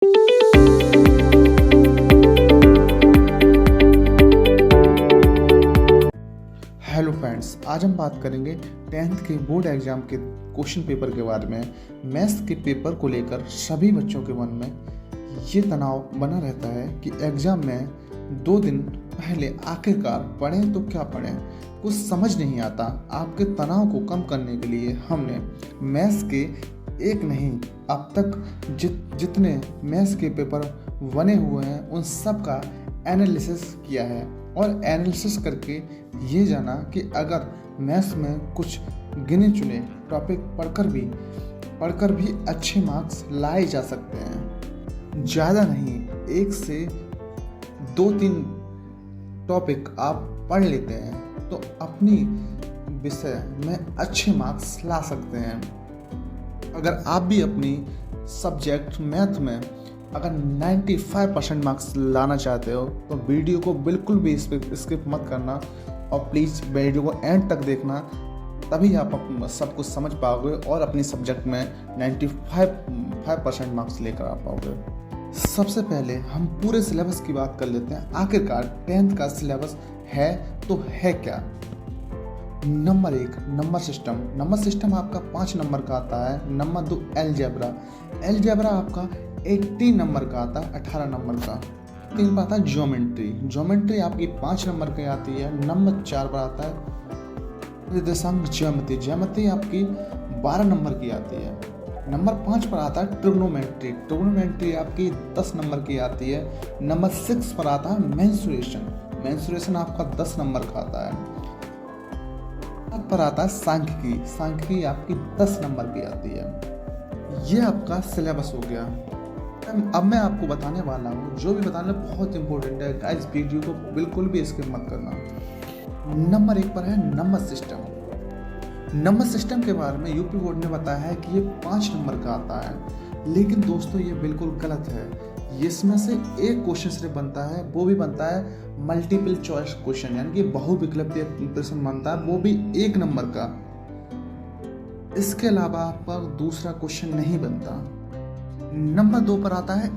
Hello friends, आज हम बात करेंगे 10th के बोर्ड एग्जाम के क्वेश्चन पेपर के बारे में। मैथ्स के पेपर को लेकर सभी बच्चों के मन में ये तनाव बना रहता है कि एग्ज़ाम में 2 दिन पहले आखिरकार पढ़ें तो क्या पढ़ें, कुछ समझ नहीं आता। आपके तनाव को कम करने के लिए हमने मैथ्स के एक नहीं, अब तक जितने मैथ्स के पेपर बने हुए हैं उन सब का एनालिसिस किया है और एनालिसिस करके ये जाना कि अगर मैथ्स में कुछ गिने चुने टॉपिक पढ़कर भी अच्छे मार्क्स लाए जा सकते हैं। ज़्यादा नहीं, 1 से 2-3 टॉपिक आप पढ़ लेते हैं तो अपनी विषय में अच्छे मार्क्स ला सकते हैं। अगर आप भी अपनी सब्जेक्ट मैथ में अगर 95% मार्क्स लाना चाहते हो तो वीडियो को बिल्कुल भी स्किप मत करना और प्लीज़ वीडियो को एंड तक देखना, तभी आप सब कुछ समझ पाओगे और अपनी सब्जेक्ट में 95% मार्क्स लेकर आ पाओगे। सबसे पहले हम पूरे सिलेबस की बात कर लेते हैं। आखिरकार 10th का सिलेबस है तो है क्या। नंबर 1, नंबर सिस्टम आपका 5 नंबर का आता है। नंबर 2, एलजेब्रा आपका 80 नंबर का आता है, 18 नंबर का। 3 पर आता है ज्योमेट्री आपकी 5 नंबर की आती है। नंबर 4 पर आता है निर्देशांक ज्यामिति आपकी 12 नंबर की आती है। नंबर 5 पर आता है ट्रिग्नोमेट्री आपकी 10 नंबर की आती है। नंबर 6 पर आता है मेंसुरेशन आपका 10 नंबर का आता है। 7 पर आता है सांख्यिकी आपकी 10 नंबर की आती है। ये आपका सिलेबस हो गया। अब मैं आपको बताने वाला हूँ, जो भी बताना बहुत इंपॉर्टेंट है गाइस, वीडियो को बिल्कुल भी स्किप मत करना। नंबर 1 पर है नंबर सिस्टम के बारे में यूपी बोर्ड ने बताया है कि ये 5 नंबर का आता है, लेकिन दोस्तों ये बिल्कुल गलत है। इसमें से एक क्वेश्चन सिर्फ बनता है, वो भी बनता है मल्टीपल चॉइस क्वेश्चन, यानी कि बहुविकल्पीय प्रश्न बनता है, वो भी 1 नंबर का। इसके अलावा आपका दूसरा क्वेश्चन नहीं बनता। नंबर 2 पर आता है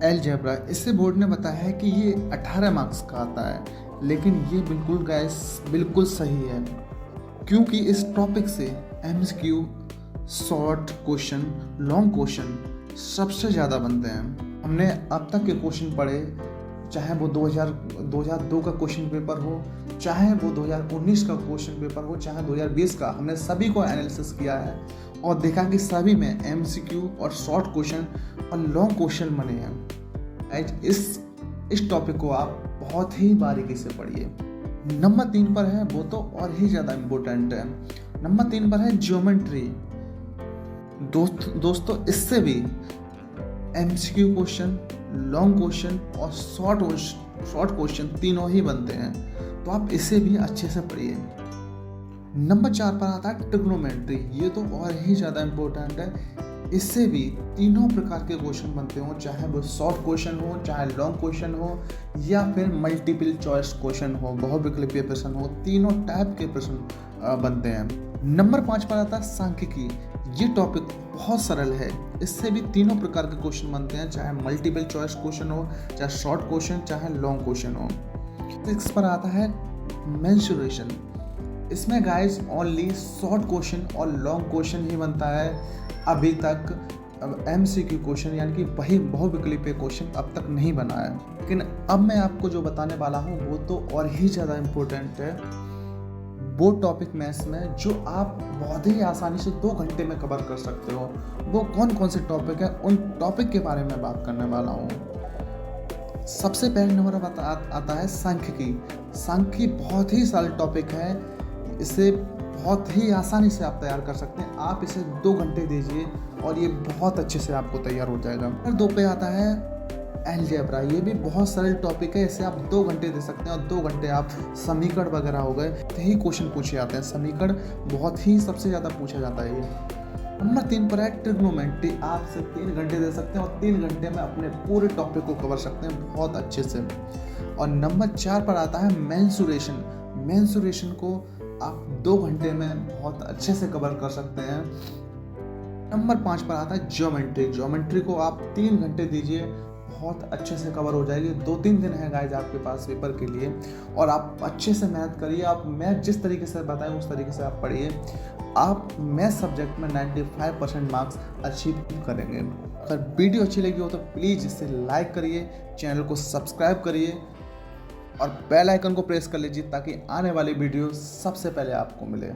एलजेब्रा। इससे बोर्ड ने बताया है कि ये 18 मार्क्स का आता है, लेकिन ये बिल्कुल सही है, क्योंकि इस टॉपिक से MCQ, short question, long question सबसे ज़्यादा बनते हैं। हमने अब तक के क्वेश्चन पढ़े, चाहे वो 2002 का क्वेश्चन पेपर हो, चाहे वो 2019 का क्वेश्चन पेपर हो, चाहे 2020 का, हमने सभी को एनालिसिस किया है और देखा कि सभी में एमसीक्यू और शॉर्ट क्वेश्चन और लॉन्ग क्वेश्चन बने हैं। इस टॉपिक को आप बहुत ही बारीकी से पढ़िए। नंबर 3 पर है, वो तो और ही ज़्यादा इम्पोर्टेंट है। नंबर 3 पर है ज्योमेट्री। दोस्तों इससे भी एमसीक्यू क्वेश्चन, लॉन्ग क्वेश्चन और शॉर्ट क्वेश्चन तीनों ही बनते हैं, तो आप इसे भी अच्छे से पढ़िए। नंबर 4 पर आता है ट्रिग्नोमेट्री। ये तो और ही ज़्यादा इम्पोर्टेंट है। इससे भी तीनों प्रकार के क्वेश्चन बनते हो, चाहे वो शॉर्ट क्वेश्चन हो, चाहे लॉन्ग क्वेश्चन हो, या फिर मल्टीपल चॉइस क्वेश्चन हो, बहुविकल्पीय प्रश्न हो, तीनों टाइप के प्रश्न बनते हैं। नंबर 5 पर आता है सांख्यिकी। ये टॉपिक बहुत सरल है, इससे भी तीनों प्रकार के क्वेश्चन बनते हैं, चाहे मल्टीपल चॉइस क्वेश्चन हो, चाहे शॉर्ट क्वेश्चन, चाहे लॉन्ग क्वेश्चन हो। 6 पर आता है मेंसुरेशन। इसमें गाइस ओनली शॉर्ट क्वेश्चन और लॉन्ग क्वेश्चन ही बनता है। अभी तक एमसीक्यू क्वेश्चन यानी कि वही बहुविकल्पीय क्वेश्चन अब तक नहीं बना है। लेकिन अब मैं आपको जो बताने वाला हूँ वो तो और ही ज़्यादा इम्पोर्टेंट है। वो टॉपिक मैथ्स में जो आप बहुत ही आसानी से 2 घंटे में कवर कर सकते हो, वो कौन से टॉपिक है, उन टॉपिक के बारे में बात करने वाला हूँ। सबसे पहले नंबर आता है सांख्यिकी बहुत ही सरल टॉपिक है, इसे बहुत ही आसानी से आप तैयार कर सकते हैं। आप इसे 2 घंटे दीजिए और ये बहुत अच्छे से आपको तैयार हो जाएगा। नंबर 2 पे आता है एलजेब्रा। ये भी बहुत सरल टॉपिक है, इसे आप 2 घंटे दे सकते हैं और 2 घंटे आप समीकरण वगैरह हो गए, यही क्वेश्चन पूछे जाते हैं। समीकरण बहुत ही सबसे ज़्यादा पूछा जाता है ये। नंबर 3 पर है ट्रिग्नोमेट्री। आप से 3 घंटे दे सकते हैं और 3 घंटे में अपने पूरे टॉपिक को कवर सकते हैं बहुत अच्छे से। और नंबर 4 पर आता है मेंसुरेशन को आप 2 घंटे में बहुत अच्छे से कवर कर सकते हैं। नंबर 5 पर आता है ज्योमेट्री। ज्योमेट्री को आप 3 घंटे दीजिए, बहुत अच्छे से कवर हो जाएगी। 2-3 दिन है गाइज आपके पास पेपर के लिए, और आप अच्छे से मैथ करिए। आप मैथ जिस तरीके से बताएं उस तरीके से आप पढ़िए। आप मैथ सब्जेक्ट में 95% मार्क्स अचीव करेंगे। अगर वीडियो अच्छी लगी हो तो प्लीज़ इसे लाइक करिए, चैनल को सब्सक्राइब करिए और बेल आइकन को प्रेस कर लीजिए ताकि आने वाली वीडियो सबसे पहले आपको मिले।